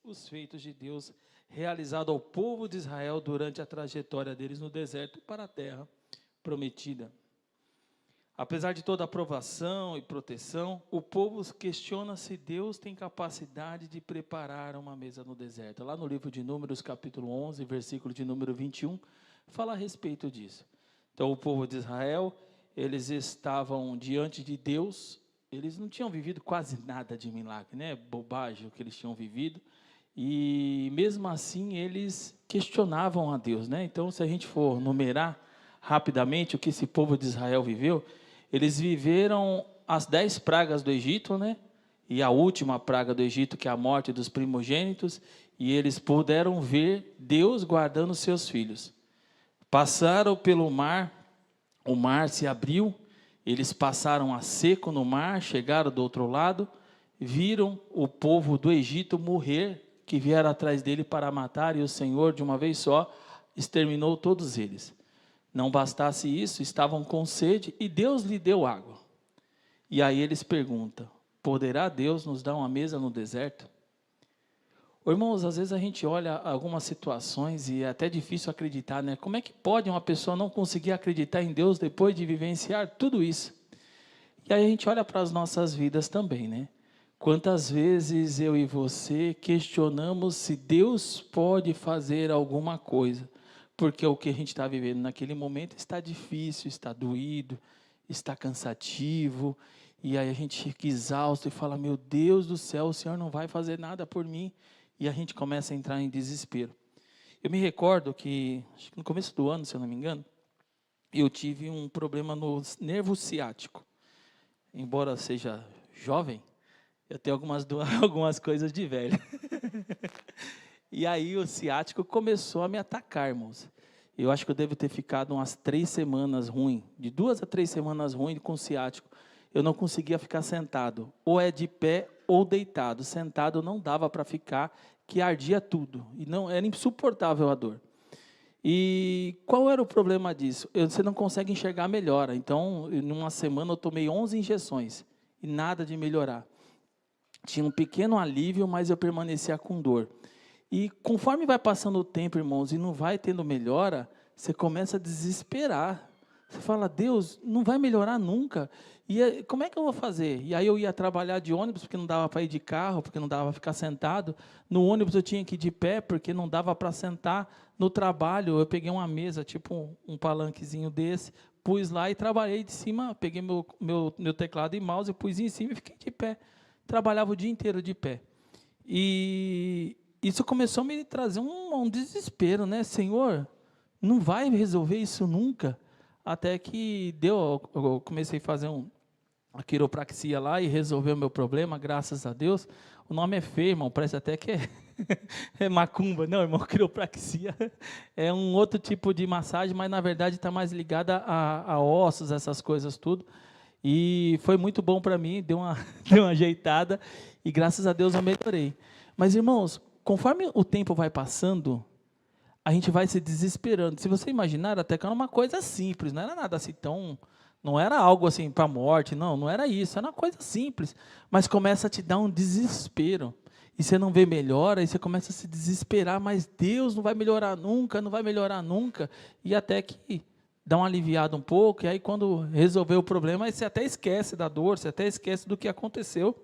os feitos de Deus realizados ao povo de Israel durante a trajetória deles no deserto para a terra prometida. Apesar de toda a aprovação e proteção, o povo questiona se Deus tem capacidade de preparar uma mesa no deserto. Lá no livro de Números, capítulo 11, versículo de número 21, fala a respeito disso. Então, o povo de Israel, eles estavam diante de Deus, eles não tinham vivido quase nada de milagre, né? Bobagem o que eles tinham vivido, e mesmo assim eles questionavam a Deus, né? Então, se a gente for numerar rapidamente o que esse povo de Israel viveu, eles viveram as 10 pragas do Egito, né? E a última praga do Egito, que é a morte dos primogênitos, e eles puderam ver Deus guardando seus filhos. Passaram pelo mar, o mar se abriu, eles passaram a seco no mar, chegaram do outro lado, viram o povo do Egito morrer, que vieram atrás dele para matar, e o Senhor, de uma vez só, exterminou todos eles. Não bastasse isso, estavam com sede e Deus lhe deu água. E aí eles perguntam, poderá Deus nos dar uma mesa no deserto? Irmãos, às vezes a gente olha algumas situações e é até difícil acreditar, né? Como é que pode uma pessoa não conseguir acreditar em Deus depois de vivenciar tudo isso? E aí a gente olha para as nossas vidas também, né? Quantas vezes eu e você questionamos se Deus pode fazer alguma coisa? Porque o que a gente está vivendo naquele momento está difícil, está doído, está cansativo, e aí a gente fica exausto e fala, meu Deus do céu, o Senhor não vai fazer nada por mim, e a gente começa a entrar em desespero. Eu me recordo que, acho que no começo do ano, se eu não me engano, eu tive um problema no nervo ciático. Embora seja jovem, eu tenho algumas coisas de velho. E aí o ciático começou a me atacar, irmãos. Eu acho que eu devo ter ficado umas 3 semanas ruim, de 2 a 3 semanas ruim com ciático. Eu não conseguia ficar sentado, ou é de pé ou deitado. Sentado não dava para ficar, que ardia tudo. E não era insuportável a dor. E qual era o problema disso? Você não consegue enxergar melhora. Então, em uma semana eu tomei 11 injeções e nada de melhorar. Tinha um pequeno alívio, mas eu permanecia com dor. E conforme vai passando o tempo, irmãos, e não vai tendo melhora, você começa a desesperar. Você fala, Deus, não vai melhorar nunca. E como é que eu vou fazer? E aí eu ia trabalhar de ônibus, porque não dava para ir de carro, porque não dava para ficar sentado. No ônibus eu tinha que ir de pé, porque não dava para sentar. No trabalho eu peguei uma mesa, tipo um palanquezinho desse, pus lá e trabalhei de cima, peguei meu teclado e mouse, pus em cima e fiquei de pé. Trabalhava o dia inteiro de pé. E isso começou a me trazer um desespero, né? Senhor, não vai resolver isso nunca. Até que eu comecei a fazer a quiropraxia lá e resolveu o meu problema, graças a Deus. O nome é feio, irmão, parece até que é macumba. Não, irmão, quiropraxia é um outro tipo de massagem, mas na verdade está mais ligada a ossos, essas coisas tudo. E foi muito bom para mim, deu uma ajeitada e graças a Deus eu melhorei. Mas, irmãos, conforme o tempo vai passando, a gente vai se desesperando. Se você imaginar, até que era uma coisa simples, não era nada assim tão... Não era algo assim para a morte, não era isso, era uma coisa simples. Mas começa a te dar um desespero. E você não vê melhora, e você começa a se desesperar, mas Deus não vai melhorar nunca, não vai melhorar nunca. E até que dá uma aliviada um pouco, e aí quando resolveu o problema, aí você até esquece da dor, você até esquece do que aconteceu.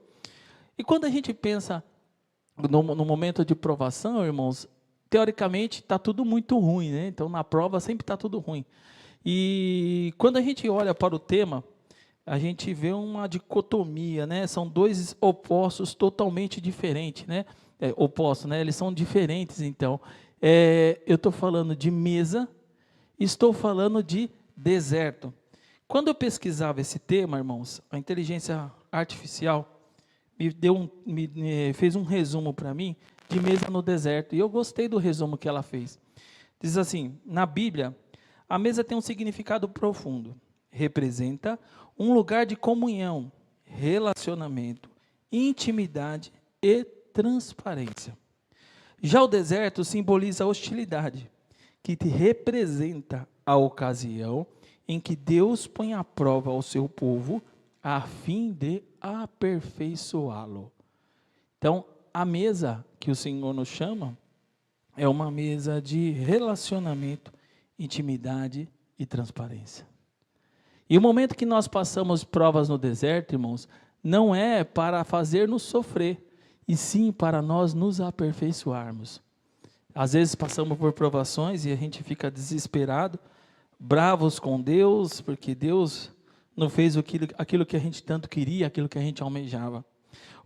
E quando a gente pensa no momento de provação, irmãos, teoricamente está tudo muito ruim, né? Então na prova sempre está tudo ruim. E quando a gente olha para o tema, a gente vê uma dicotomia, né? São dois opostos totalmente diferentes, né? Opostos, né? Eles são diferentes, então. Eu estou falando de mesa, estou falando de deserto. Quando eu pesquisava esse tema, irmãos, a inteligência artificial fez um resumo para mim de mesa no deserto. E eu gostei do resumo que ela fez. Diz assim, na Bíblia, a mesa tem um significado profundo. Representa um lugar de comunhão, relacionamento, intimidade e transparência. Já o deserto simboliza a hostilidade, que te representa a ocasião em que Deus põe à prova ao seu povo a fim de aperfeiçoá-lo. Então, a mesa que o Senhor nos chama é uma mesa de relacionamento, intimidade e transparência. E o momento que nós passamos provas no deserto, irmãos, não é para fazer-nos sofrer, e sim para nós nos aperfeiçoarmos. Às vezes passamos por provações e a gente fica desesperado, bravos com Deus, porque Deus não fez aquilo que a gente tanto queria, aquilo que a gente almejava.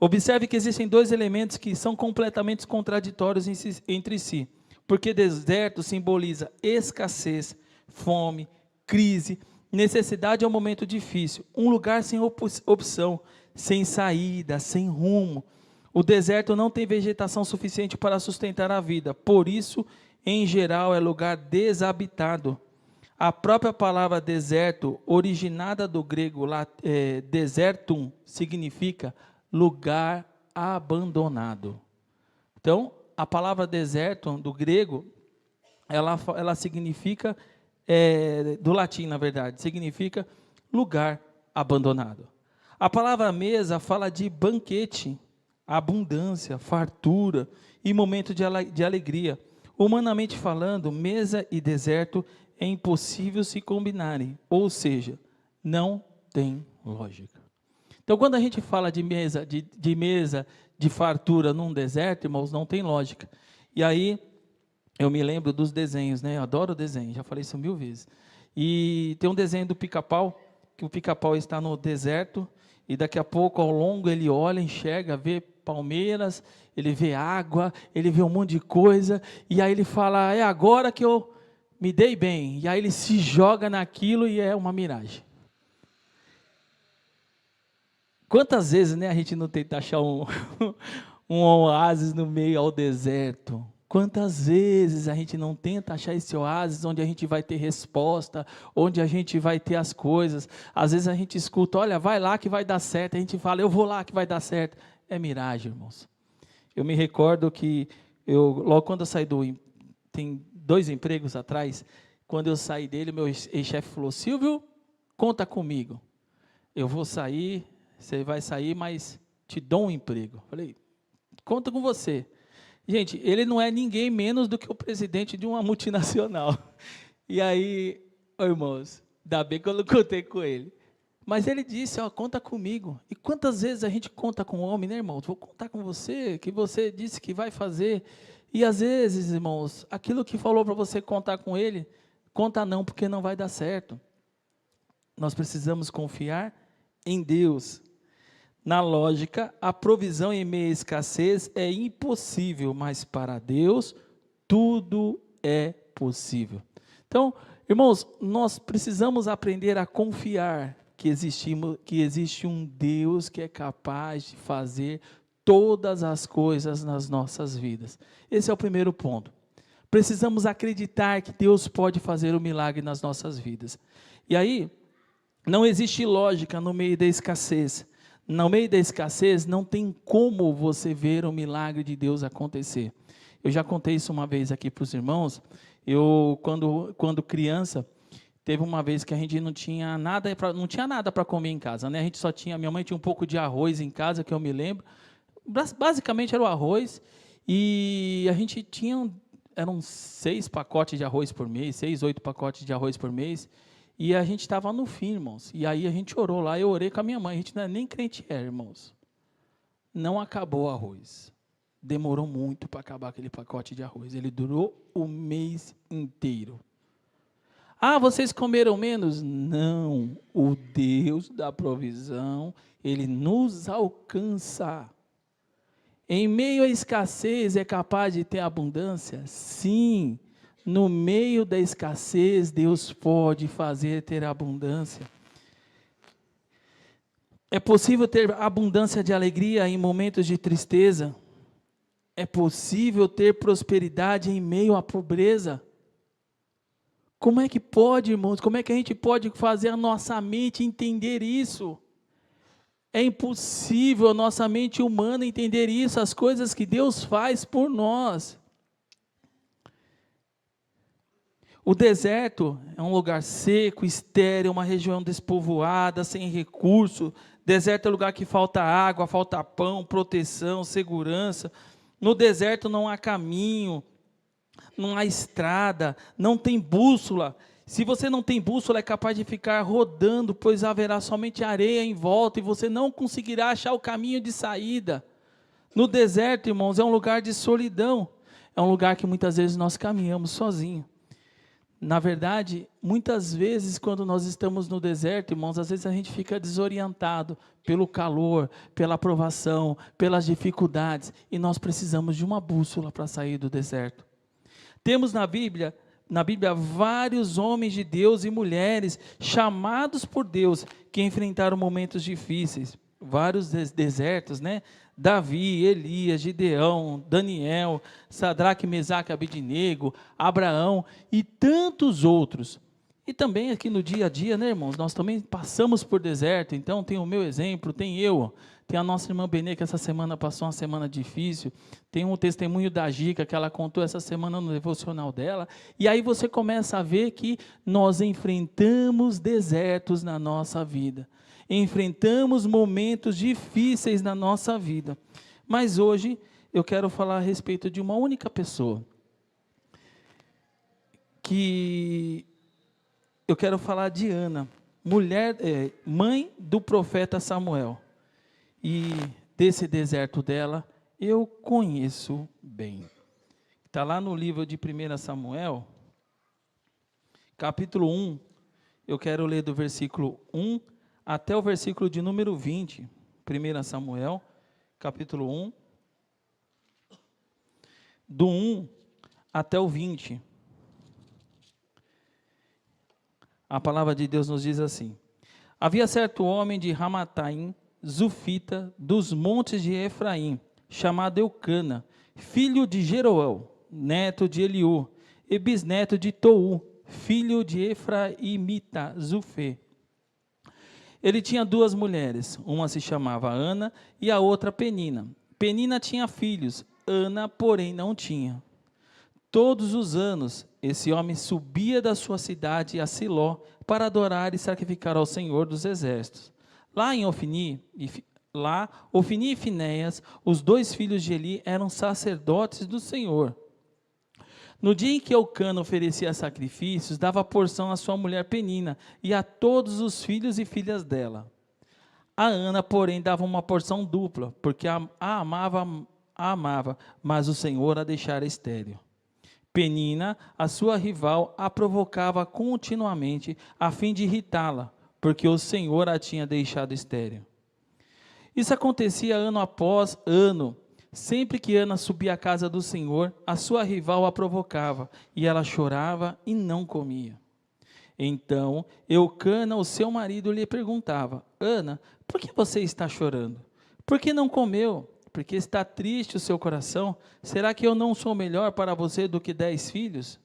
Observe que existem dois elementos que são completamente contraditórios entre si, porque deserto simboliza escassez, fome, crise, necessidade é um momento difícil, um lugar sem opção, sem saída, sem rumo. O deserto não tem vegetação suficiente para sustentar a vida, por isso, em geral, é lugar desabitado. A própria palavra deserto, originada do grego desertum, significa lugar abandonado. Então, a palavra deserto, do grego, ela significa, do latim, na verdade, significa lugar abandonado. A palavra mesa fala de banquete, abundância, fartura e momento de alegria. Humanamente falando, mesa e deserto é impossível se combinarem, ou seja, não tem lógica. Então, quando a gente fala de mesa de fartura num deserto, irmãos, não tem lógica. E aí, eu me lembro dos desenhos, né? Eu adoro desenho, já falei isso 1000 vezes. E tem um desenho do Pica-Pau, que o Pica-Pau está no deserto, e daqui a pouco, ao longo, ele olha, enxerga, vê palmeiras, ele vê água, ele vê um monte de coisa, e aí ele fala, é agora que eu me dei bem. E aí ele se joga naquilo e é uma miragem. Quantas vezes, né, a gente não tenta achar um oásis no meio ao deserto? Quantas vezes a gente não tenta achar esse oásis onde a gente vai ter resposta, onde a gente vai ter as coisas? Às vezes a gente escuta, olha, vai lá que vai dar certo. A gente fala, eu vou lá que vai dar certo. É miragem, irmãos. Eu me recordo que, logo quando eu saí tem 2 empregos atrás, quando eu saí dele, meu ex-chefe falou, Silvio, conta comigo. Eu vou sair, você vai sair, mas te dou um emprego. Falei, conta com você. Gente, ele não é ninguém menos do que o presidente de uma multinacional. E aí, irmãos, ainda bem que eu não contei com ele. Mas ele disse, conta comigo. E quantas vezes a gente conta com o homem, né, irmãos? Vou contar com você, que você disse que vai fazer. E às vezes, irmãos, aquilo que falou para você contar com ele, conta não, porque não vai dar certo. Nós precisamos confiar em Deus. Na lógica, a provisão em meio à escassez é impossível, mas para Deus tudo é possível. Então, irmãos, nós precisamos aprender a confiar que existe um Deus que é capaz de fazer todas as coisas nas nossas vidas. Esse é o primeiro ponto. Precisamos acreditar que Deus pode fazer um milagre nas nossas vidas. E aí, não existe lógica no meio da escassez. No meio da escassez, não tem como você ver o milagre de Deus acontecer. Eu já contei isso uma vez aqui para os irmãos. Eu, quando criança, teve uma vez que a gente não tinha nada para comer em casa, né? A gente só tinha, minha mãe tinha um pouco de arroz em casa, que eu me lembro. Basicamente era o arroz, e a gente tinha, eram 6 pacotes de arroz por mês, 6, 8 pacotes de arroz por mês. E a gente estava no fim, irmãos. E aí a gente orou lá, eu orei com a minha mãe. A gente não é nem crente, irmãos. Não acabou o arroz. Demorou muito para acabar aquele pacote de arroz. Ele durou o mês inteiro. Ah, vocês comeram menos? Não. O Deus da provisão, Ele nos alcança. Em meio à escassez, é capaz de ter abundância? Sim. No meio da escassez, Deus pode fazer ter abundância. É possível ter abundância de alegria em momentos de tristeza. É possível ter prosperidade em meio à pobreza. Como é que pode, irmãos? Como é que a gente pode fazer a nossa mente entender isso? É impossível a nossa mente humana entender isso, as coisas que Deus faz por nós. O deserto é um lugar seco, estéril, uma região despovoada, sem recurso. Deserto é um lugar que falta água, falta pão, proteção, segurança. No deserto não há caminho, não há estrada, não tem bússola. Se você não tem bússola, é capaz de ficar rodando, pois haverá somente areia em volta e você não conseguirá achar o caminho de saída. No deserto, irmãos, é um lugar de solidão. É um lugar que muitas vezes nós caminhamos sozinhos. Na verdade, muitas vezes quando nós estamos no deserto, irmãos, às vezes a gente fica desorientado pelo calor, pela provação, pelas dificuldades, e nós precisamos de uma bússola para sair do deserto. Temos na Bíblia vários homens de Deus e mulheres chamados por Deus que enfrentaram momentos difíceis, vários desertos, né? Davi, Elias, Gideão, Daniel, Sadraque, Mesaque, Abednego, Abraão e tantos outros. E também aqui no dia a dia, né, irmãos, nós também passamos por deserto. Então tem o meu exemplo, tem eu, tem a nossa irmã Benê, que essa semana passou uma semana difícil, tem um testemunho da Gica que ela contou essa semana no devocional dela, e aí você começa a ver que nós enfrentamos desertos na nossa vida, enfrentamos momentos difíceis na nossa vida, mas hoje eu quero falar a respeito de uma única pessoa, que eu quero falar de Ana, mãe do profeta Samuel. E desse deserto dela, eu conheço bem. Está lá no livro de 1 Samuel, capítulo 1, eu quero ler do versículo 1 até o versículo de número 20. 1 Samuel, capítulo 1, do 1 até o 20. A palavra de Deus nos diz assim: havia certo homem de Ramataim, Zufita, dos montes de Efraim, chamado Eucana, filho de Jeroão, neto de Eliú, e bisneto de Tou, filho de Efraimita, Zufê. Ele tinha duas mulheres, uma se chamava Ana e a outra Penina. Penina tinha filhos, Ana, porém, não tinha. Todos os anos, esse homem subia da sua cidade a Siló para adorar e sacrificar ao Senhor dos Exércitos. Lá em Ofni e Finéias, os dois filhos de Eli, eram sacerdotes do Senhor. No dia em que Eucana oferecia sacrifícios, dava porção à sua mulher Penina e a todos os filhos e filhas dela. A Ana, porém, dava uma porção dupla, porque a amava, mas o Senhor a deixara estéril. Penina, a sua rival, a provocava continuamente, a fim de irritá-la, porque o Senhor a tinha deixado estéril. Isso acontecia ano após ano. Sempre que Ana subia à casa do Senhor, a sua rival a provocava, e ela chorava e não comia. Então, Eucana, o seu marido, lhe perguntava: Ana, por que você está chorando? Por que não comeu? Porque está triste o seu coração? Será que eu não sou melhor para você do que 10 filhos?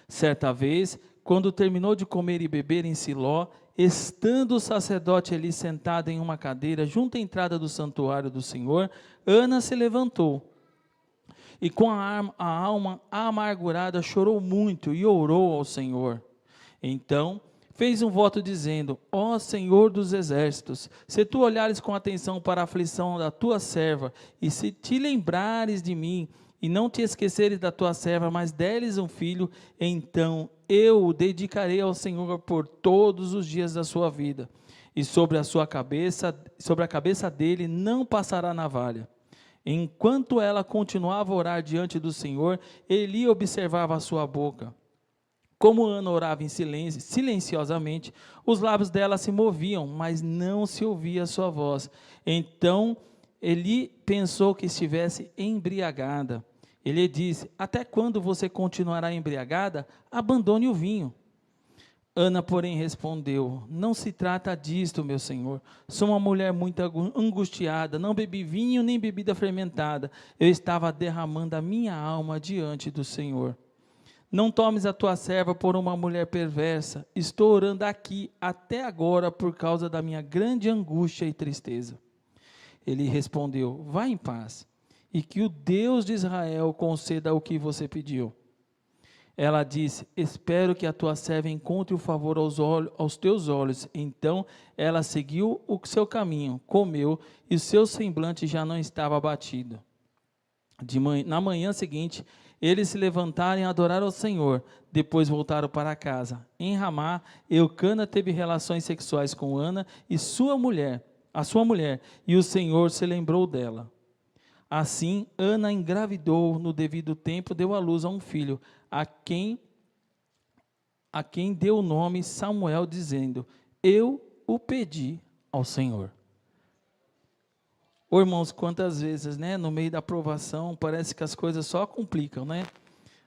Certa vez, quando terminou de comer e beber em Siló, estando o sacerdote ali sentado em uma cadeira junto à entrada do santuário do Senhor, Ana se levantou e com a alma amargurada chorou muito e orou ao Senhor. Então fez um voto dizendo: ó Senhor dos exércitos, se tu olhares com atenção para a aflição da tua serva, e se te lembrares de mim, e não te esqueceres da tua serva, mas deres um filho, então eu o dedicarei ao Senhor por todos os dias da sua vida, e sobre a cabeça dele não passará navalha. Enquanto ela continuava a orar diante do Senhor, Eli observava a sua boca. Como Ana orava em silêncio, silenciosamente, os lábios dela se moviam, mas não se ouvia a sua voz. Então Eli pensou que estivesse embriagada. Ele disse: até quando você continuará embriagada? Abandone o vinho. Ana, porém, respondeu: não se trata disto, meu senhor. Sou uma mulher muito angustiada, não bebi vinho nem bebida fermentada. Eu estava derramando a minha alma diante do Senhor. Não tomes a tua serva por uma mulher perversa. Estou orando aqui até agora por causa da minha grande angústia e tristeza. Ele respondeu: vá em paz, e que o Deus de Israel conceda o que você pediu. Ela disse: espero que a tua serva encontre o favor aos teus olhos. Então ela seguiu o seu caminho, comeu, e o seu semblante já não estava abatido. Na manhã seguinte, eles se levantaram e adoraram ao Senhor. Depois voltaram para casa. Em Ramá, Eucana teve relações sexuais com Ana e a sua mulher, e o Senhor se lembrou dela. Assim, Ana engravidou no devido tempo, deu à luz a um filho, a quem deu o nome Samuel, dizendo: eu o pedi ao Senhor. Ô, irmãos, quantas vezes, né, no meio da provação, parece que as coisas só complicam, né?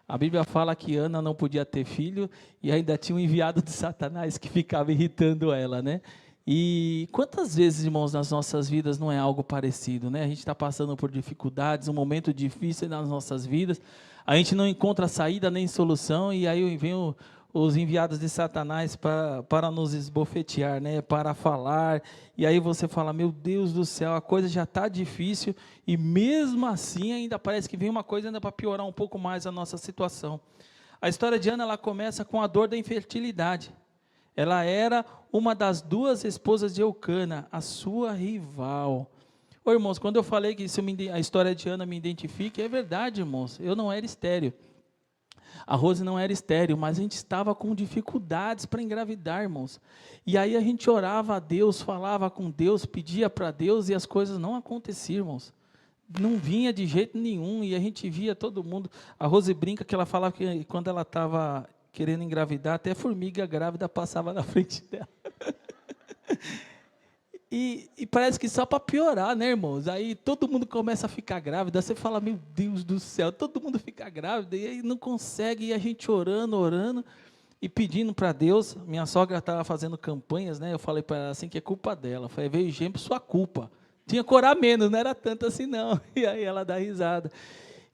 A Bíblia fala que Ana não podia ter filho e ainda tinha um enviado de Satanás que ficava irritando ela, né? E quantas vezes, irmãos, nas nossas vidas não é algo parecido, né? A gente está passando por dificuldades, um momento difícil nas nossas vidas, a gente não encontra saída nem solução, e aí vem os enviados de Satanás para nos esbofetear, né? Para falar, e aí você fala: meu Deus do céu, a coisa já está difícil, e mesmo assim ainda parece que vem uma coisa ainda para piorar um pouco mais a nossa situação. A história de Ana, ela começa com a dor da infertilidade. Ela era uma das duas esposas de Eucana, a sua rival. Ô, irmãos, quando eu falei que a história de Ana me identifica, é verdade, irmãos, eu não era estéril. A Rose não era estéril, mas a gente estava com dificuldades para engravidar, irmãos. E aí a gente orava a Deus, falava com Deus, pedia para Deus, e as coisas não aconteciam, irmãos. Não vinha de jeito nenhum, e a gente via todo mundo. A Rose brinca que ela falava que quando ela estava querendo engravidar, até formiga grávida passava na frente dela. E parece que só para piorar, né, irmãos? Aí todo mundo começa a ficar grávida, você fala: meu Deus do céu, todo mundo fica grávida, e aí não consegue, e a gente orando, e pedindo para Deus. Minha sogra estava fazendo campanhas, né? Eu falei para ela assim que é culpa dela. Eu falei: veio gente, sua culpa. Tinha que orar menos, não era tanto assim não. E aí ela dá risada.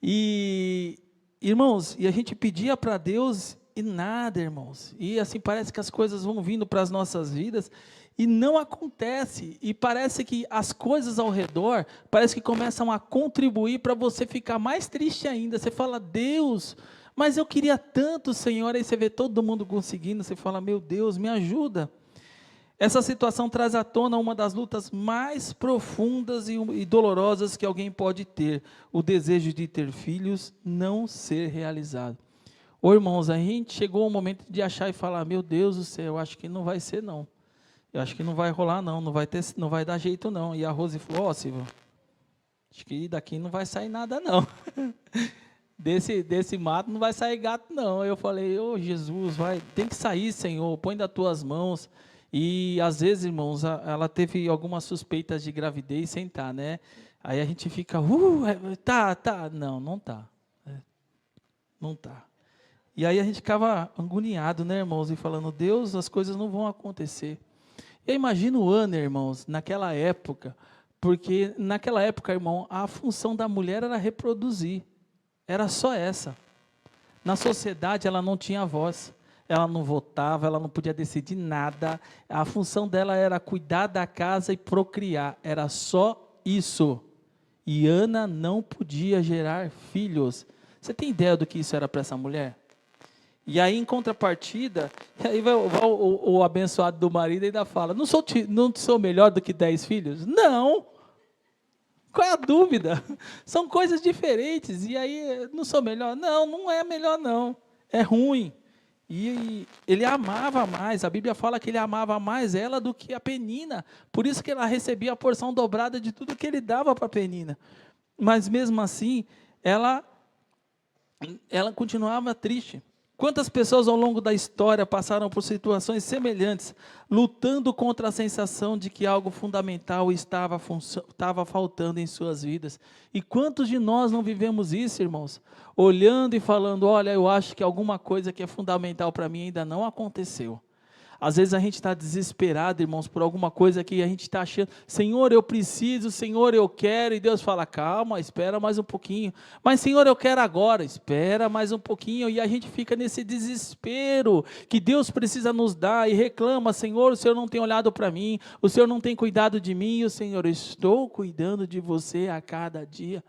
E, irmãos, e a gente pedia para Deus e nada, irmãos. E assim parece que as coisas vão vindo para as nossas vidas e não acontece. E parece que as coisas ao redor, parece que começam a contribuir para você ficar mais triste ainda. Você fala: Deus, mas eu queria tanto, Senhor. Aí você vê todo mundo conseguindo, você fala: meu Deus, me ajuda. Essa situação traz à tona uma das lutas mais profundas e dolorosas que alguém pode ter: o desejo de ter filhos não ser realizado. Ô, irmãos, a gente chegou ao momento de achar e falar: meu Deus do céu, eu acho que não vai ser não. Eu acho que não vai rolar não, não vai dar jeito não. E a Rose falou: ó, Silvio, acho que daqui não vai sair nada não. Desse mato não vai sair gato não. Eu falei: ô, Jesus, tem que sair, Senhor, põe das tuas mãos. E às vezes, irmãos, ela teve algumas suspeitas de gravidez sem estar, né? Aí a gente fica: tá. Não tá. Não tá. E aí a gente ficava agoniado, né, irmãos? E falando: Deus, as coisas não vão acontecer. Eu imagino Ana, irmãos, naquela época, porque naquela época, irmão, a função da mulher era reproduzir. Era só essa. Na sociedade ela não tinha voz. Ela não votava, ela não podia decidir nada. A função dela era cuidar da casa e procriar. Era só isso. E Ana não podia gerar filhos. Você tem ideia do que isso era para essa mulher? E aí, em contrapartida, aí vai o abençoado do marido ainda fala: não sou melhor do que 10 filhos? Não! Qual é a dúvida? São coisas diferentes. E aí, não sou melhor? Não é melhor não. É ruim. E ele amava mais, a Bíblia fala que ele amava mais ela do que a Penina. Por isso que ela recebia a porção dobrada de tudo que ele dava para a Penina. Mas mesmo assim, ela continuava triste. Quantas pessoas ao longo da história passaram por situações semelhantes, lutando contra a sensação de que algo fundamental estava faltando em suas vidas? E quantos de nós não vivemos isso, irmãos? Olhando e falando: olha, eu acho que alguma coisa que é fundamental para mim ainda não aconteceu. Às vezes a gente está desesperado, irmãos, por alguma coisa que a gente está achando: Senhor, eu preciso, Senhor, eu quero. E Deus fala: calma, espera mais um pouquinho. Mas, Senhor, eu quero agora. Espera mais um pouquinho. E a gente fica nesse desespero que Deus precisa nos dar e reclama: Senhor, o Senhor não tem olhado para mim, o Senhor não tem cuidado de mim. E o Senhor: eu estou cuidando de você a cada dia.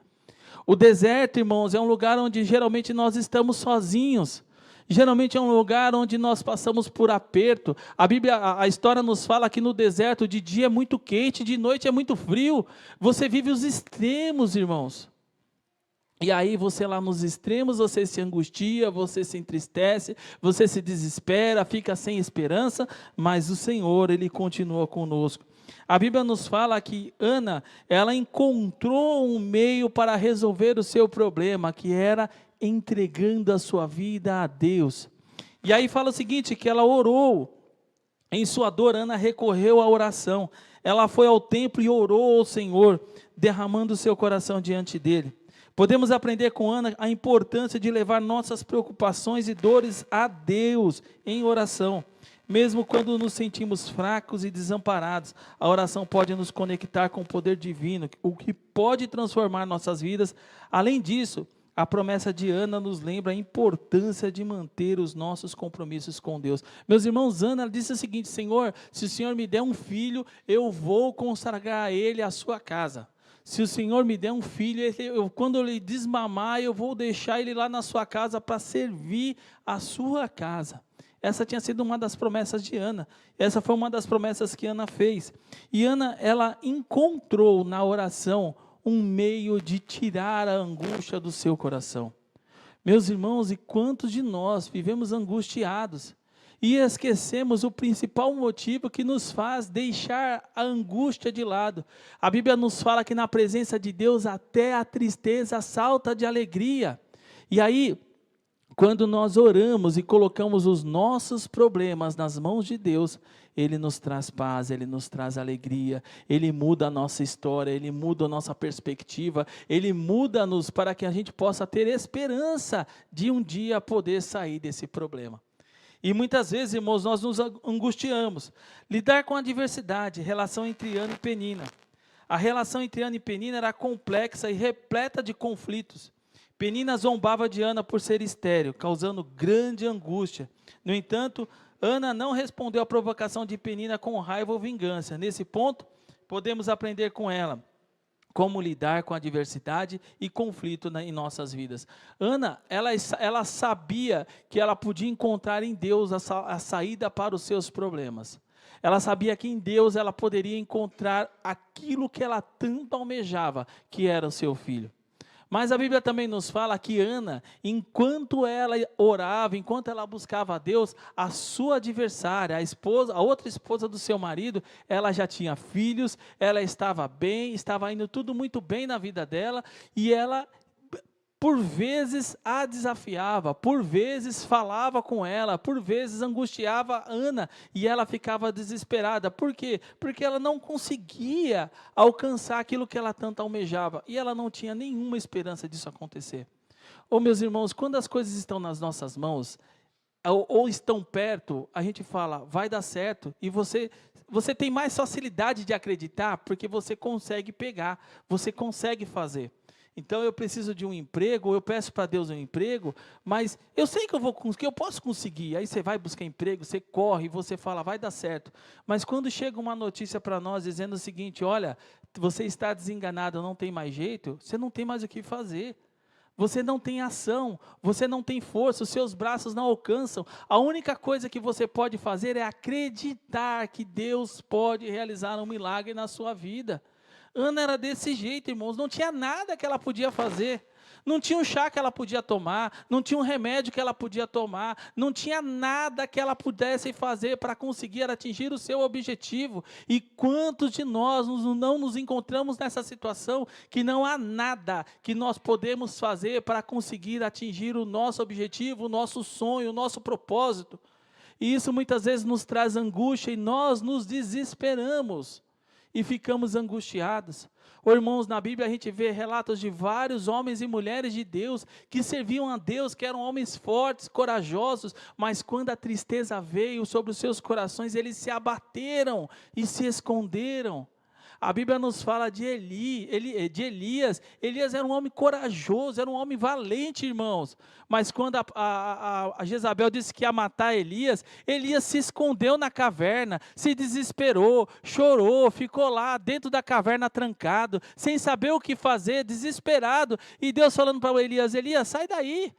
O deserto, irmãos, é um lugar onde geralmente nós estamos sozinhos. Geralmente é um lugar onde nós passamos por aperto. A história nos fala que no deserto de dia é muito quente, de noite é muito frio. Você vive os extremos, irmãos. E aí você lá nos extremos, você se angustia, você se entristece, você se desespera, fica sem esperança, mas o Senhor, Ele continua conosco. A Bíblia nos fala que Ana, ela encontrou um meio para resolver o seu problema, que era entregando a sua vida a Deus. E aí fala o seguinte, que ela orou, em sua dor, Ana recorreu à oração, ela foi ao templo e orou ao Senhor, derramando o seu coração diante dele. Podemos aprender com Ana a importância de levar nossas preocupações e dores a Deus em oração. Mesmo quando nos sentimos fracos e desamparados, a oração pode nos conectar com o poder divino, o que pode transformar nossas vidas. Além disso, a promessa de Ana nos lembra a importância de manter os nossos compromissos com Deus. Meus irmãos, Ana disse o seguinte: Senhor, se o Senhor me der um filho, eu vou consagrar a ele a sua casa. Se o Senhor me der um filho, quando ele desmamar, eu vou deixar ele lá na sua casa para servir a sua casa. Essa tinha sido uma das promessas de Ana. Essa foi uma das promessas que Ana fez. E Ana, ela encontrou na oração um meio de tirar a angústia do seu coração. Meus irmãos, e quantos de nós vivemos angustiados e esquecemos o principal motivo que nos faz deixar a angústia de lado? A Bíblia nos fala que na presença de Deus até a tristeza salta de alegria. E aí, quando nós oramos e colocamos os nossos problemas nas mãos de Deus, Ele nos traz paz, Ele nos traz alegria, Ele muda a nossa história, Ele muda a nossa perspectiva, Ele muda-nos para que a gente possa ter esperança de um dia poder sair desse problema. E muitas vezes, irmãos, nós nos angustiamos. Lidar com a adversidade, relação entre Ana e Penina. A relação entre Ana e Penina era complexa e repleta de conflitos. Penina zombava de Ana por ser estéril, causando grande angústia. No entanto, Ana não respondeu à provocação de Penina com raiva ou vingança. Nesse ponto, podemos aprender com ela como lidar com a adversidade e conflito em nossas vidas. Ana, ela sabia que ela podia encontrar em Deus a saída para os seus problemas. Ela sabia que em Deus ela poderia encontrar aquilo que ela tanto almejava, que era o seu filho. Mas a Bíblia também nos fala que Ana, enquanto ela orava, enquanto ela buscava a Deus, a sua adversária, a outra esposa do seu marido, ela já tinha filhos, ela estava bem, estava indo tudo muito bem na vida dela, e ela, por vezes, a desafiava, por vezes falava com ela, por vezes angustiava Ana, e ela ficava desesperada. Por quê? Porque ela não conseguia alcançar aquilo que ela tanto almejava, e ela não tinha nenhuma esperança disso acontecer. Meus irmãos, quando as coisas estão nas nossas mãos, ou estão perto, a gente fala, vai dar certo, e você tem mais facilidade de acreditar, porque você consegue pegar, você consegue fazer. Então eu preciso de um emprego, ou eu peço para Deus um emprego, mas eu sei que eu posso conseguir. Aí você vai buscar emprego, você corre, você fala, vai dar certo. Mas quando chega uma notícia para nós dizendo o seguinte: olha, você está desenganado, não tem mais jeito, você não tem mais o que fazer. Você não tem ação, você não tem força, os seus braços não alcançam. A única coisa que você pode fazer é acreditar que Deus pode realizar um milagre na sua vida. Ana era desse jeito, irmãos, não tinha nada que ela podia fazer, não tinha um chá que ela podia tomar, não tinha um remédio que ela podia tomar, não tinha nada que ela pudesse fazer para conseguir atingir o seu objetivo. E quantos de nós não nos encontramos nessa situação que não há nada que nós podemos fazer para conseguir atingir o nosso objetivo, o nosso sonho, o nosso propósito? E isso muitas vezes nos traz angústia e nós nos desesperamos e ficamos angustiados. Irmãos, na Bíblia a gente vê relatos de vários homens e mulheres de Deus que serviam a Deus, que eram homens fortes, corajosos, mas quando a tristeza veio sobre os seus corações, eles se abateram e se esconderam. A Bíblia nos fala de Elias. Elias era um homem corajoso, era um homem valente, irmãos. Mas quando a Jezabel disse que ia matar Elias, Elias se escondeu na caverna, se desesperou, chorou, ficou lá dentro da caverna trancado, sem saber o que fazer, desesperado. E Deus falando para Elias, Elias, sai daí.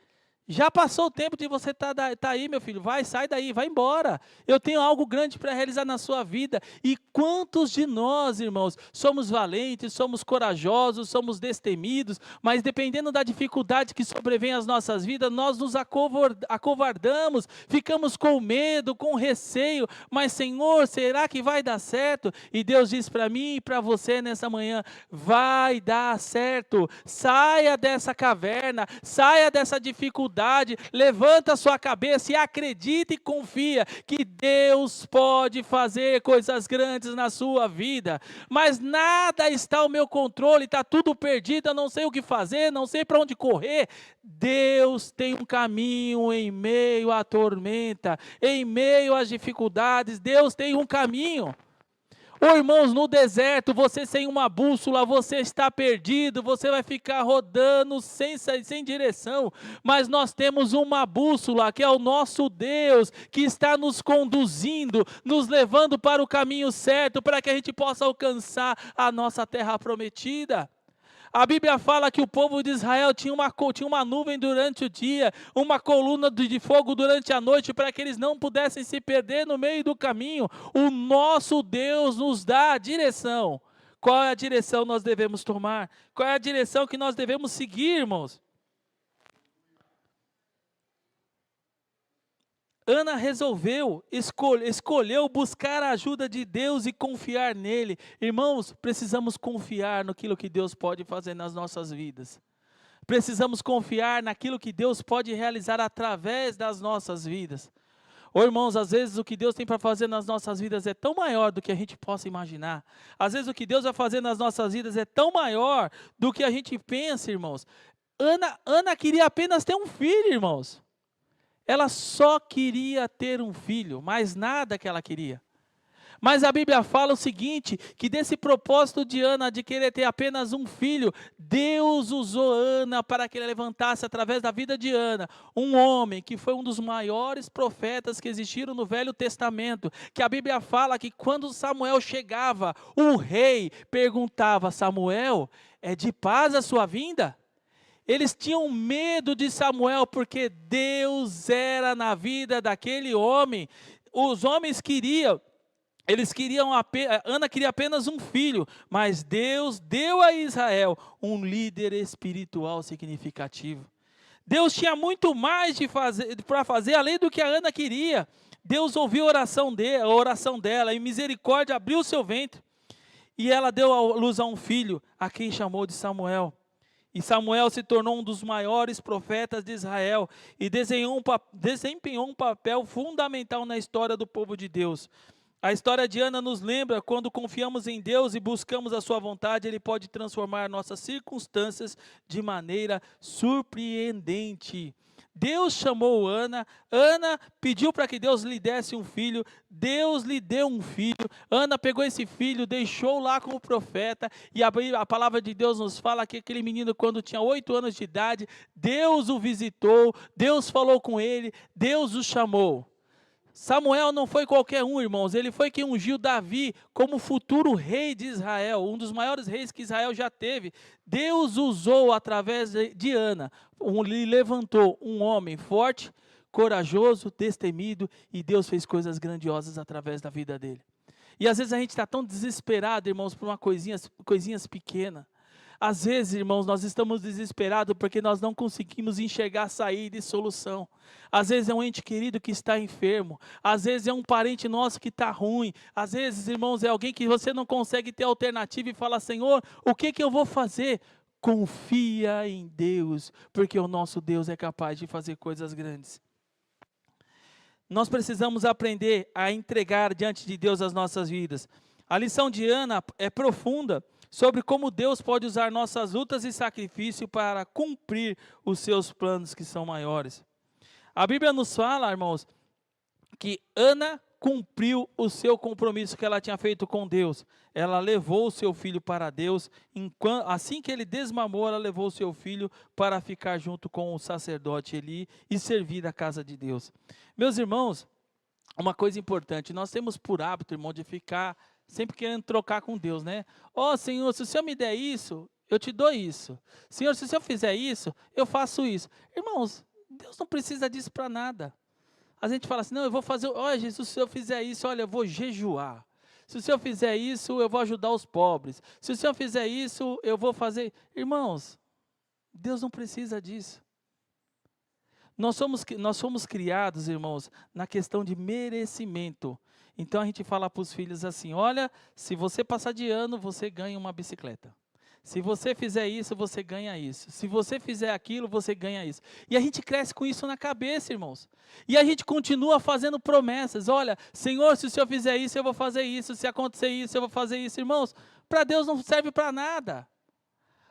Já passou o tempo de você tá aí, meu filho. Vai, sai daí, vai embora. Eu tenho algo grande para realizar na sua vida. E quantos de nós, irmãos, somos valentes, somos corajosos, somos destemidos, mas dependendo da dificuldade que sobrevém às nossas vidas, nós nos acovardamos, ficamos com medo, com receio. Mas, Senhor, será que vai dar certo? E Deus diz para mim e para você nessa manhã: vai dar certo. Saia dessa caverna, saia dessa dificuldade. Levanta a sua cabeça e acredita e confia que Deus pode fazer coisas grandes na sua vida, mas nada está ao meu controle, está tudo perdido, eu não sei o que fazer, não sei para onde correr. Deus tem um caminho em meio à tormenta, em meio às dificuldades, Deus tem um caminho. Ô irmãos, no deserto, você sem uma bússola, você está perdido, você vai ficar rodando sem direção, mas nós temos uma bússola, que é o nosso Deus, que está nos conduzindo, nos levando para o caminho certo, para que a gente possa alcançar a nossa terra prometida. A Bíblia fala que o povo de Israel tinha uma nuvem durante o dia, uma coluna de fogo durante a noite, para que eles não pudessem se perder no meio do caminho. O nosso Deus nos dá a direção. Qual é a direção nós devemos tomar? Qual é a direção que nós devemos seguir, irmãos? Ana resolveu, escolheu buscar a ajuda de Deus e confiar nele. Irmãos, precisamos confiar naquilo que Deus pode fazer nas nossas vidas. Precisamos confiar naquilo que Deus pode realizar através das nossas vidas. Ô irmãos, às vezes o que Deus tem para fazer nas nossas vidas é tão maior do que a gente possa imaginar. Às vezes o que Deus vai fazer nas nossas vidas é tão maior do que a gente pensa, irmãos. Ana queria apenas ter um filho, irmãos. Ela só queria ter um filho, mais nada que ela queria. Mas a Bíblia fala o seguinte, que desse propósito de Ana de querer ter apenas um filho, Deus usou Ana para que ele levantasse através da vida de Ana, um homem que foi um dos maiores profetas que existiram no Velho Testamento, que a Bíblia fala que quando Samuel chegava, o rei perguntava: Samuel, é de paz a sua vinda? Eles tinham medo de Samuel, porque Deus era na vida daquele homem. Os homens Ana queria apenas um filho, mas Deus deu a Israel um líder espiritual significativo. Deus tinha muito mais para fazer, além do que a Ana queria. Deus ouviu a oração dela, e misericórdia abriu o seu ventre. E ela deu à luz a um filho, a quem chamou de Samuel. E Samuel se tornou um dos maiores profetas de Israel e desempenhou um papel fundamental na história do povo de Deus. A história de Ana nos lembra quando confiamos em Deus e buscamos a sua vontade, Ele pode transformar nossas circunstâncias de maneira surpreendente. Deus chamou Ana, Ana pediu para que Deus lhe desse um filho, Deus lhe deu um filho, Ana pegou esse filho, deixou lá como profeta, e a palavra de Deus nos fala que aquele menino, quando tinha 8 anos de idade, Deus o visitou, Deus falou com ele, Deus o chamou. Samuel não foi qualquer um, irmãos, ele foi quem ungiu Davi como futuro rei de Israel, um dos maiores reis que Israel já teve. Deus usou através de Ana, lhe levantou um homem forte, corajoso, destemido, e Deus fez coisas grandiosas através da vida dele. E às vezes a gente está tão desesperado, irmãos, por coisinhas pequenas. Às vezes, irmãos, nós estamos desesperados porque nós não conseguimos enxergar saída e solução. Às vezes é um ente querido que está enfermo. Às vezes é um parente nosso que está ruim. Às vezes, irmãos, é alguém que você não consegue ter alternativa e fala: Senhor, o que eu vou fazer? Confia em Deus, porque o nosso Deus é capaz de fazer coisas grandes. Nós precisamos aprender a entregar diante de Deus as nossas vidas. A lição de Ana é profunda, sobre como Deus pode usar nossas lutas e sacrifício para cumprir os seus planos que são maiores. A Bíblia nos fala, irmãos, que Ana cumpriu o seu compromisso que ela tinha feito com Deus. Ela levou o seu filho para Deus, assim que ele desmamou, ela levou o seu filho para ficar junto com o sacerdote Eli e servir a casa de Deus. Meus irmãos, uma coisa importante, nós temos por hábito, irmão, de ficar sempre querendo trocar com Deus, né? Ó, Senhor, se o Senhor me der isso, eu te dou isso. Senhor, se o Senhor fizer isso, eu faço isso. Irmãos, Deus não precisa disso para nada. A gente fala assim, não, eu vou fazer, olha Jesus, se eu fizer isso, olha, eu vou jejuar. Se o senhor fizer isso, eu vou ajudar os pobres. Se o senhor fizer isso, eu vou fazer. Irmãos, Deus não precisa disso. Nós somos criados, irmãos, na questão de merecimento. Então a gente fala para os filhos assim, olha, se você passar de ano, você ganha uma bicicleta. Se você fizer isso, você ganha isso. Se você fizer aquilo, você ganha isso. E a gente cresce com isso na cabeça, irmãos. E a gente continua fazendo promessas. Olha, Senhor, se o Senhor fizer isso, eu vou fazer isso. Se acontecer isso, eu vou fazer isso. Irmãos, para Deus não serve para nada.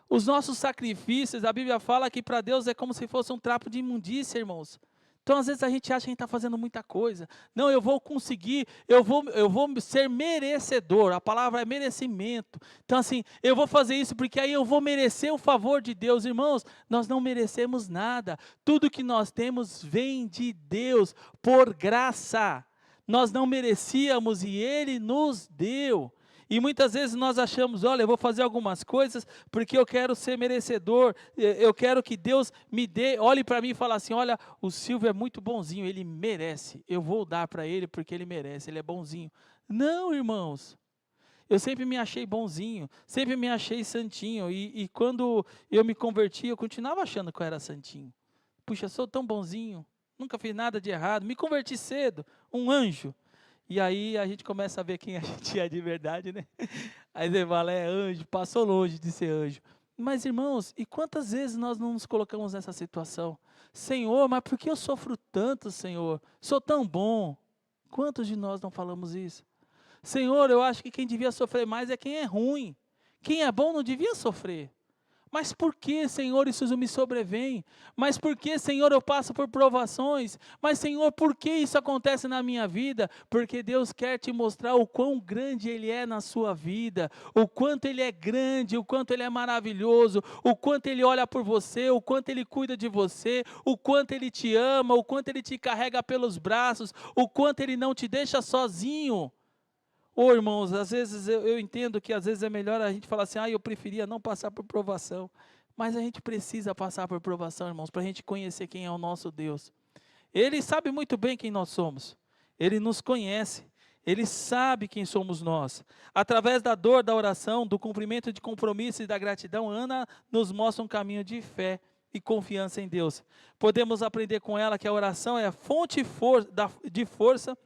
Os nossos sacrifícios, a Bíblia fala que para Deus é como se fosse um trapo de imundícia, irmãos. Então, às vezes, a gente acha que a gente está fazendo muita coisa. Não, eu vou conseguir, eu vou ser merecedor. A palavra é merecimento. Então, assim, eu vou fazer isso porque aí eu vou merecer o favor de Deus. Irmãos, nós não merecemos nada. Tudo que nós temos vem de Deus, por graça. Nós não merecíamos e Ele nos deu. E muitas vezes nós achamos, olha, eu vou fazer algumas coisas porque eu quero ser merecedor, eu quero que Deus me dê, olhe para mim e fale assim, olha, o Silvio é muito bonzinho, ele merece, eu vou dar para ele porque ele merece, ele é bonzinho. Não, irmãos, eu sempre me achei bonzinho, sempre me achei santinho, e quando eu me converti, eu continuava achando que eu era santinho. Puxa, sou tão bonzinho, nunca fiz nada de errado, me converti cedo, um anjo. E aí a gente começa a ver quem a gente é de verdade, né? Aí você fala, é anjo, passou longe de ser anjo. Mas irmãos, e quantas vezes nós não nos colocamos nessa situação? Senhor, mas por que eu sofro tanto, Senhor? Sou tão bom. Quantos de nós não falamos isso? Senhor, eu acho que quem devia sofrer mais é quem é ruim. Quem é bom não devia sofrer. Mas por que, Senhor, isso me sobrevém? Mas por que, Senhor, eu passo por provações? Mas, Senhor, por que isso acontece na minha vida? Porque Deus quer te mostrar o quão grande Ele é na sua vida, o quanto Ele é grande, o quanto Ele é maravilhoso, o quanto Ele olha por você, o quanto Ele cuida de você, o quanto Ele te ama, o quanto Ele te carrega pelos braços, o quanto Ele não te deixa sozinho. Ô irmãos, às vezes eu entendo que às vezes é melhor a gente falar assim, eu preferia não passar por provação. Mas a gente precisa passar por provação, irmãos, para a gente conhecer quem é o nosso Deus. Ele sabe muito bem quem nós somos. Ele nos conhece. Ele sabe quem somos nós. Através da dor, da oração, do cumprimento de compromissos e da gratidão, Ana nos mostra um caminho de fé e confiança em Deus. Podemos aprender com ela que a oração é a fonte de força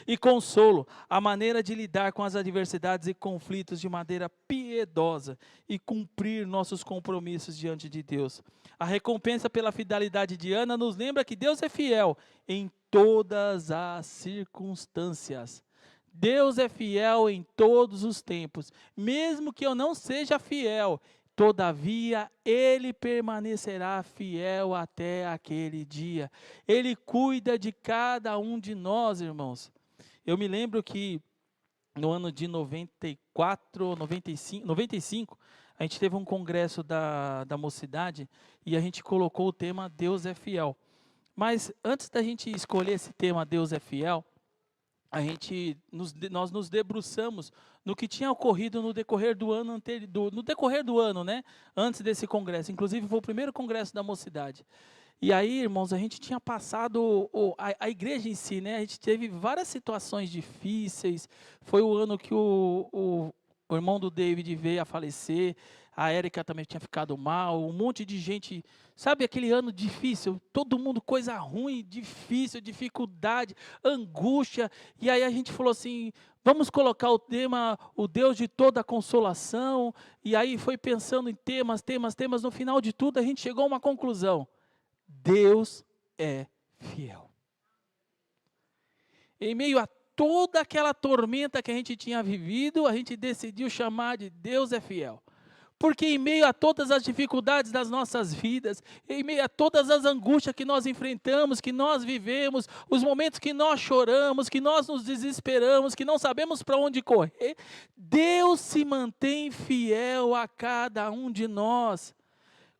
e consolo, a maneira de lidar com as adversidades e conflitos de maneira piedosa e cumprir nossos compromissos diante de Deus. A recompensa pela fidelidade de Ana nos lembra que Deus é fiel em todas as circunstâncias. Deus é fiel em todos os tempos, mesmo que eu não seja fiel, todavia Ele permanecerá fiel até aquele dia. Ele cuida de cada um de nós, irmãos. Eu me lembro que no ano de 94, 95, a gente teve um congresso da mocidade e a gente colocou o tema Deus é fiel. Mas antes da gente escolher esse tema Deus é fiel, nós nos debruçamos no que tinha ocorrido no decorrer do ano anterior, no decorrer do ano, né? Antes desse congresso. Inclusive foi o primeiro congresso da mocidade. E aí, irmãos, a gente tinha passado, a igreja em si, né? A gente teve várias situações difíceis. Foi o ano que o irmão do David veio a falecer. A Érica também tinha ficado mal. Um monte de gente, sabe aquele ano difícil? Todo mundo coisa ruim, difícil, dificuldade, angústia. E aí a gente falou assim, vamos colocar o tema, o Deus de toda a consolação. E aí foi pensando em temas. No final de tudo a gente chegou a uma conclusão. Deus é fiel. Em meio a toda aquela tormenta que a gente tinha vivido, a gente decidiu chamar de Deus é fiel. Porque em meio a todas as dificuldades das nossas vidas, em meio a todas as angústias que nós enfrentamos, que nós vivemos, os momentos que nós choramos, que nós nos desesperamos, que não sabemos para onde correr, Deus se mantém fiel a cada um de nós.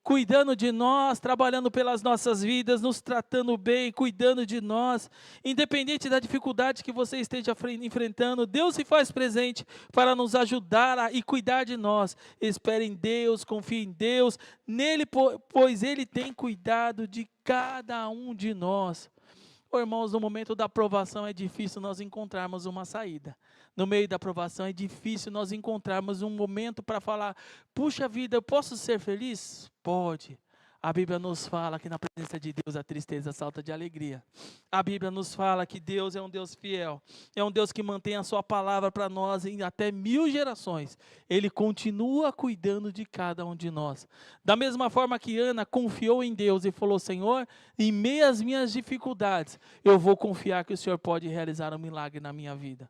Cuidando de nós, trabalhando pelas nossas vidas, nos tratando bem, cuidando de nós. Independente da dificuldade que você esteja enfrentando, Deus se faz presente para nos ajudar e cuidar de nós. Espere em Deus, confie em Deus, nele, pois Ele tem cuidado de cada um de nós. Irmãos, no momento da provação é difícil nós encontrarmos uma saída. No meio da provação é difícil nós encontrarmos um momento para falar, puxa vida, eu posso ser feliz? Pode. A Bíblia nos fala que na presença de Deus a tristeza salta de alegria. A Bíblia nos fala que Deus é um Deus fiel. É um Deus que mantém a sua palavra para nós em até 1000 gerações. Ele continua cuidando de cada um de nós. Da mesma forma que Ana confiou em Deus e falou, Senhor, em meio às minhas dificuldades, eu vou confiar que o Senhor pode realizar um milagre na minha vida.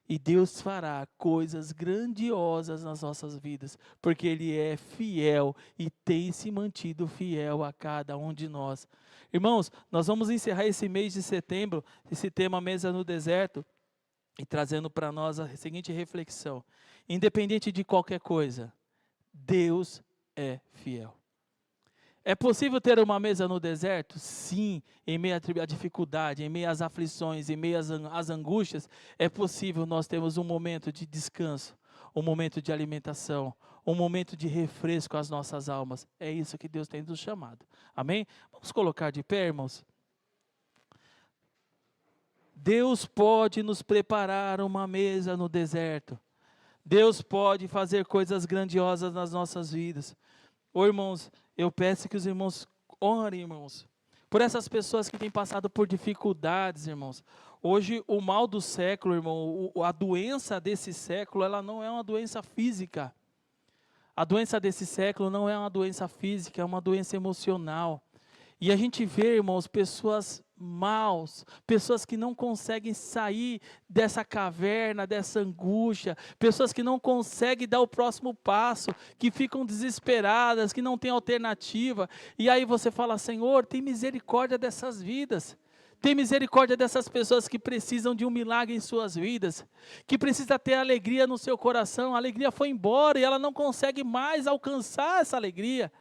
E Deus fará coisas grandiosas nas nossas vidas, porque Ele é fiel e tem se mantido fiel a cada um de nós. Irmãos, nós vamos encerrar esse mês de setembro, esse tema Mesa no Deserto, e trazendo para nós a seguinte reflexão. Independente de qualquer coisa, Deus é fiel. É possível ter uma mesa no deserto? Sim, em meio à dificuldade, em meio às aflições, em meio às angústias, é possível nós termos um momento de descanso, um momento de alimentação, um momento de refresco às nossas almas. É isso que Deus tem nos chamado. Amém? Vamos colocar de pé, irmãos? Deus pode nos preparar uma mesa no deserto. Deus pode fazer coisas grandiosas nas nossas vidas. Irmãos, eu peço que os irmãos orem, irmãos, por essas pessoas que têm passado por dificuldades, irmãos. Hoje, o mal do século, irmão, a doença desse século, ela não é uma doença física. A doença desse século não é uma doença física, é uma doença emocional. E a gente vê, irmãos, pessoas maus, pessoas que não conseguem sair dessa caverna, dessa angústia, pessoas que não conseguem dar o próximo passo, que ficam desesperadas, que não têm alternativa. E aí você fala, Senhor, tem misericórdia dessas vidas. Tem misericórdia dessas pessoas que precisam de um milagre em suas vidas, que precisa ter alegria no seu coração. A alegria foi embora e ela não consegue mais alcançar essa alegria.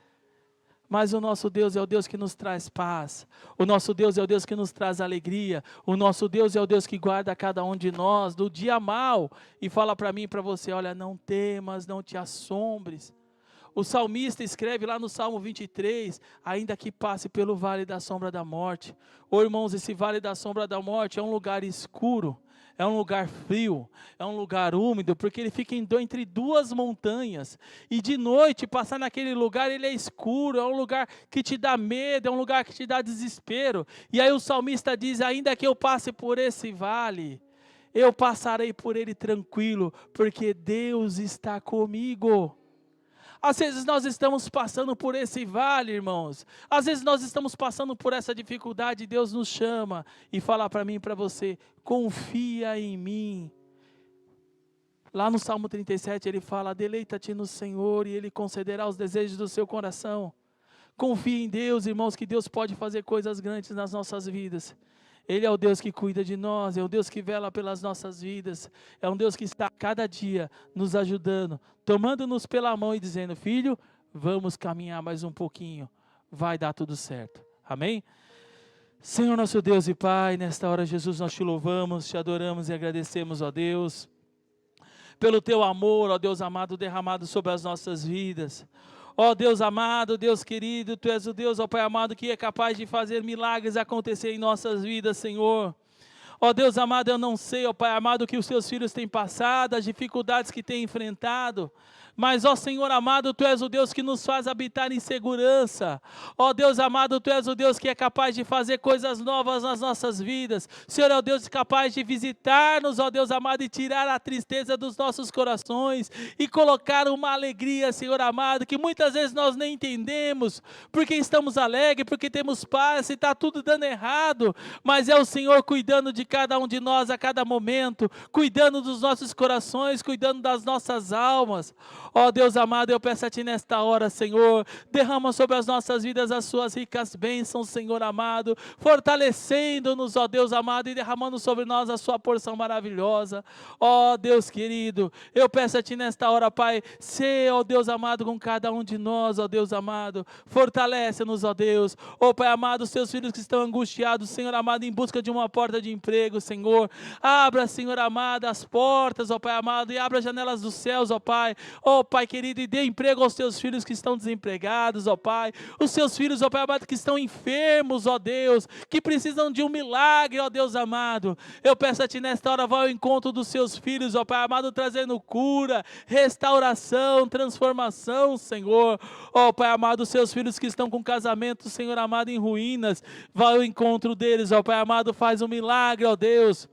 Mas o nosso Deus é o Deus que nos traz paz. O nosso Deus é o Deus que nos traz alegria. O nosso Deus é o Deus que guarda cada um de nós do dia mal. E fala para mim e para você, olha, não temas, não te assombres. O salmista escreve lá no Salmo 23, ainda que passe pelo vale da sombra da morte. Irmãos, esse vale da sombra da morte é um lugar escuro. É um lugar frio, é um lugar úmido, porque ele fica entre duas montanhas. E de noite, passar naquele lugar, ele é escuro, é um lugar que te dá medo, é um lugar que te dá desespero. E aí o salmista diz, ainda que eu passe por esse vale, eu passarei por ele tranquilo, porque Deus está comigo. Às vezes nós estamos passando por esse vale, irmãos. Às vezes nós estamos passando por essa dificuldade. Deus nos chama e fala para mim e para você, confia em mim. Lá no Salmo 37 ele fala, deleita-te no Senhor e Ele concederá os desejos do seu coração. Confie em Deus, irmãos, que Deus pode fazer coisas grandes nas nossas vidas. Ele é o Deus que cuida de nós, é o Deus que vela pelas nossas vidas, é um Deus que está cada dia nos ajudando, tomando-nos pela mão e dizendo, filho, vamos caminhar mais um pouquinho, vai dar tudo certo, amém? Senhor nosso Deus e Pai, nesta hora Jesus nós te louvamos, te adoramos e agradecemos, ó Deus, pelo teu amor, ó Deus amado, derramado sobre as nossas vidas. Ó Deus amado, Deus querido, Tu és o Deus, ó Pai amado, que é capaz de fazer milagres acontecer em nossas vidas, Senhor. Ó Deus amado, eu não sei, ó Pai amado, o que os Teus filhos têm passado, as dificuldades que têm enfrentado. Mas, ó Senhor amado, Tu és o Deus que nos faz habitar em segurança. Ó Deus amado, Tu és o Deus que é capaz de fazer coisas novas nas nossas vidas. Senhor é o Deus capaz de visitar-nos, ó Deus amado, e tirar a tristeza dos nossos corações e colocar uma alegria, Senhor amado, que muitas vezes nós nem entendemos, porque estamos alegres, porque temos paz, e está tudo dando errado. Mas é o Senhor cuidando de cada um de nós a cada momento, cuidando dos nossos corações, cuidando das nossas almas. Ó Deus amado, eu peço a Ti nesta hora, Senhor, derrama sobre as nossas vidas as Suas ricas bênçãos, Senhor amado, fortalecendo-nos, ó Deus amado, e derramando sobre nós a Sua porção maravilhosa. Ó Deus querido, eu peço a Ti nesta hora, Pai, ser, ó Deus amado, com cada um de nós, ó Deus amado, fortalece-nos, ó Deus. Ó Pai amado, os Teus filhos que estão angustiados, Senhor amado, em busca de uma porta de emprego, Senhor, abra, Senhor amado, as portas, ó Pai amado, e abra as janelas dos céus, ó Pai. Ó Pai querido, e dê emprego aos teus filhos que estão desempregados, ó Pai. Os seus filhos, ó Pai amado, que estão enfermos, ó Deus, que precisam de um milagre, ó Deus amado. Eu peço a Ti nesta hora, vai ao encontro dos seus filhos, ó Pai amado, trazendo cura, restauração, transformação, Senhor. Ó Pai amado, os seus filhos que estão com casamento, Senhor amado, em ruínas, vai ao encontro deles, ó Pai amado, faz um milagre, ó Deus.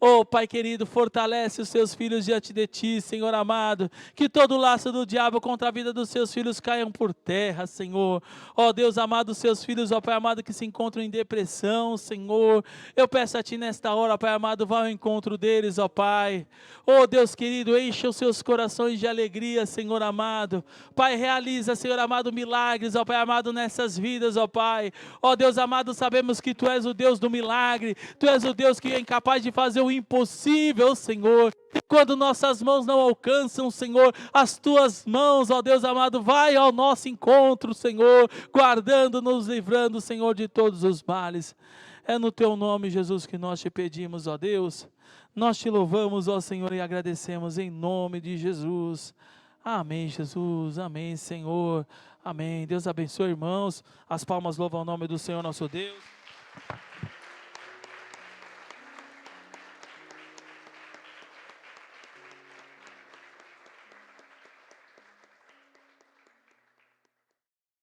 Oh, Pai querido, fortalece os seus filhos diante de Ti, Senhor amado. Que todo o laço do diabo contra a vida dos seus filhos caiam por terra, Senhor. Oh, Deus amado, os seus filhos, ó Pai amado, que se encontram em depressão, Senhor. Eu peço a Ti nesta hora, Pai amado, vá ao encontro deles, ó Pai. Oh, Deus querido, encha os seus corações de alegria, Senhor amado. Pai, realiza, Senhor amado, milagres, ó Pai amado, nessas vidas, ó Pai. Oh, Deus amado, sabemos que Tu és o Deus do milagre. Tu és o Deus que é incapaz de fazer o impossível, Senhor. E quando nossas mãos não alcançam, Senhor, as Tuas mãos, ó Deus amado, vai ao nosso encontro, Senhor, guardando-nos, livrando, Senhor, de todos os males. É no Teu nome, Jesus, que nós Te pedimos, ó Deus. Nós Te louvamos, ó Senhor, e agradecemos em nome de Jesus. Amém, Jesus. Amém, Senhor. Amém. Deus abençoe, irmãos. As palmas louvam o nome do Senhor, nosso Deus.